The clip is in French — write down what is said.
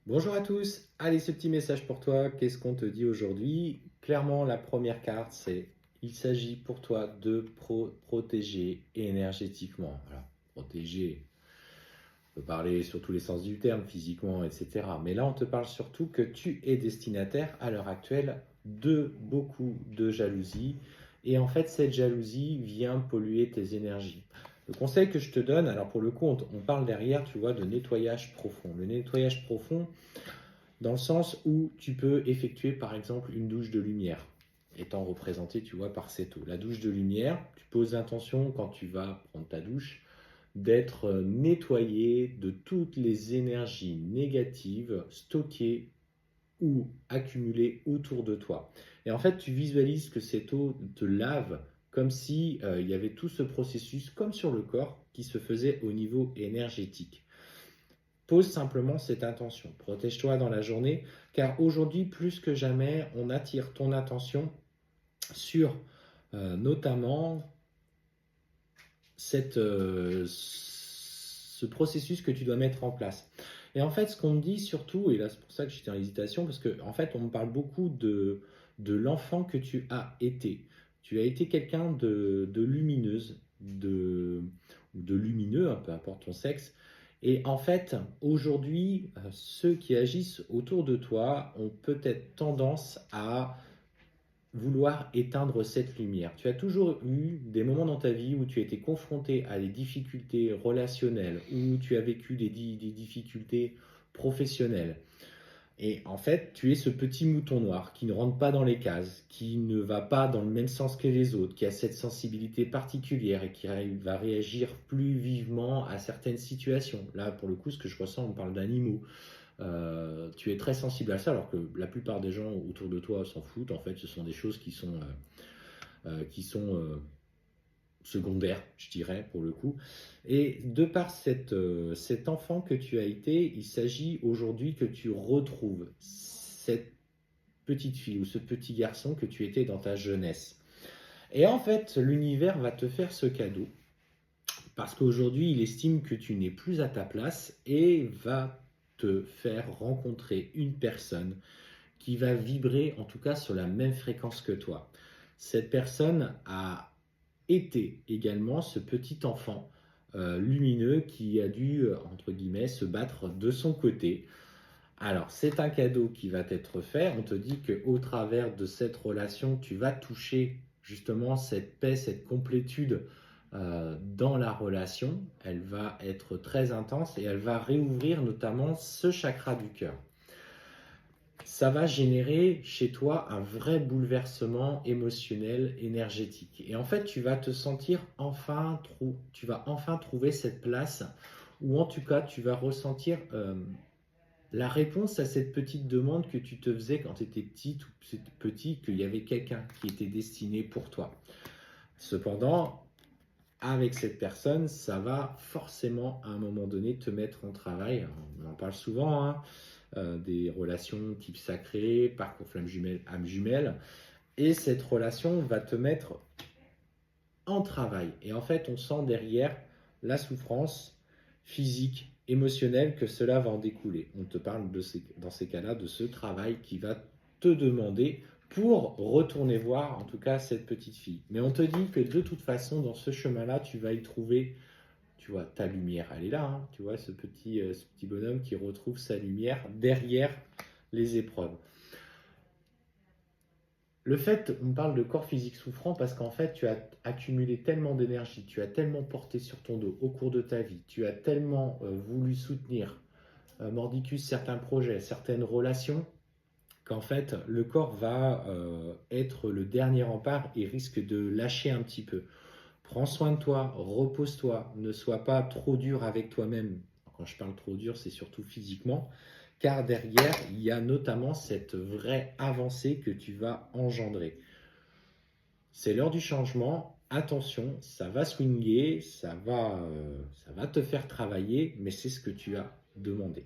Bonjour à tous, allez ce petit message pour toi, qu'est-ce qu'on te dit aujourd'hui? Clairement la première carte c'est il s'agit pour toi de protéger énergétiquement. Voilà, protéger, on peut parler sur tous les sens du terme, physiquement, etc. Mais là on te parle surtout que tu es destinataire à l'heure actuelle de beaucoup de jalousie et en fait cette jalousie vient polluer tes énergies. Le conseil que je te donne, alors pour le coup on parle derrière, tu vois, de nettoyage profond. Le nettoyage profond, dans le sens où tu peux effectuer par exemple une douche de lumière, étant représenté, tu vois, par cette eau. La douche de lumière, tu poses l'intention quand tu vas prendre ta douche d'être nettoyé de toutes les énergies négatives stockées ou accumulées autour de toi. Et en fait, tu visualises que cette eau te lave comme si il y avait tout ce processus, comme sur le corps, qui se faisait au niveau énergétique. Pose simplement cette intention. Protège-toi dans la journée, car aujourd'hui, plus que jamais, on attire ton attention sur notamment ce processus que tu dois mettre en place. Et en fait, ce qu'on me dit surtout, et là c'est pour ça que j'étais en hésitation, parce qu'en fait, on me parle beaucoup de l'enfant que tu as été. Tu as été quelqu'un de lumineuse, de lumineux, hein, peu importe ton sexe. Et en fait, aujourd'hui, ceux qui agissent autour de toi ont peut-être tendance à vouloir éteindre cette lumière. Tu as toujours eu des moments dans ta vie où tu as été confronté à des difficultés relationnelles, où tu as vécu des difficultés professionnelles. Et en fait, tu es ce petit mouton noir qui ne rentre pas dans les cases, qui ne va pas dans le même sens que les autres, qui a cette sensibilité particulière et qui va réagir plus vivement à certaines situations. Là, pour le coup, ce que je ressens, on parle d'animaux. Tu es très sensible à ça, alors que la plupart des gens autour de toi s'en foutent. En fait, ce sont des choses qui sont secondaires, je dirais, pour le coup. Et de par cet enfant que tu as été, il s'agit aujourd'hui que tu retrouves cette petite fille ou ce petit garçon que tu étais dans ta jeunesse. Et en fait, l'univers va te faire ce cadeau parce qu'aujourd'hui, il estime que tu n'es plus à ta place et va te faire rencontrer une personne qui va vibrer en tout cas sur la même fréquence que toi. Cette personne a été également ce petit enfant lumineux qui a dû, entre guillemets, se battre de son côté. Alors, c'est un cadeau qui va être fait. On te dit qu'au travers de cette relation, tu vas toucher justement cette paix, cette complétude dans la relation. Elle va être très intense et elle va réouvrir notamment ce chakra du cœur. Ça va générer chez toi un vrai bouleversement émotionnel, énergétique. Et en fait, tu vas te sentir enfin, tu vas enfin trouver cette place, ou en tout cas, tu vas ressentir la réponse à cette petite demande que tu te faisais quand tu étais petite ou petit, qu'il y avait quelqu'un qui était destiné pour toi. Cependant, avec cette personne, ça va forcément à un moment donné te mettre en travail. On en parle souvent, hein, des relations type sacré, parcours flamme jumelle, âme jumelle. Et cette relation va te mettre en travail. Et en fait, on sent derrière la souffrance physique, émotionnelle que cela va en découler. On te parle dans ces cas-là de ce travail qui va te demander pour retourner voir en tout cas cette petite fille. Mais on te dit que de toute façon, dans ce chemin-là, tu vas y trouver, tu vois, ta lumière. Elle est là, hein, tu vois, ce petit bonhomme qui retrouve sa lumière derrière les épreuves. Le fait, on parle de corps physique souffrant parce qu'en fait, tu as accumulé tellement d'énergie, tu as tellement porté sur ton dos au cours de ta vie, tu as tellement voulu soutenir mordicus certains projets, certaines relations, qu'en fait, le corps va être le dernier rempart et risque de lâcher un petit peu. Prends soin de toi, repose-toi, ne sois pas trop dur avec toi-même. Quand je parle trop dur, c'est surtout physiquement, car derrière, il y a notamment cette vraie avancée que tu vas engendrer. C'est l'heure du changement, attention, ça va swinguer, ça va te faire travailler, mais c'est ce que tu as demandé.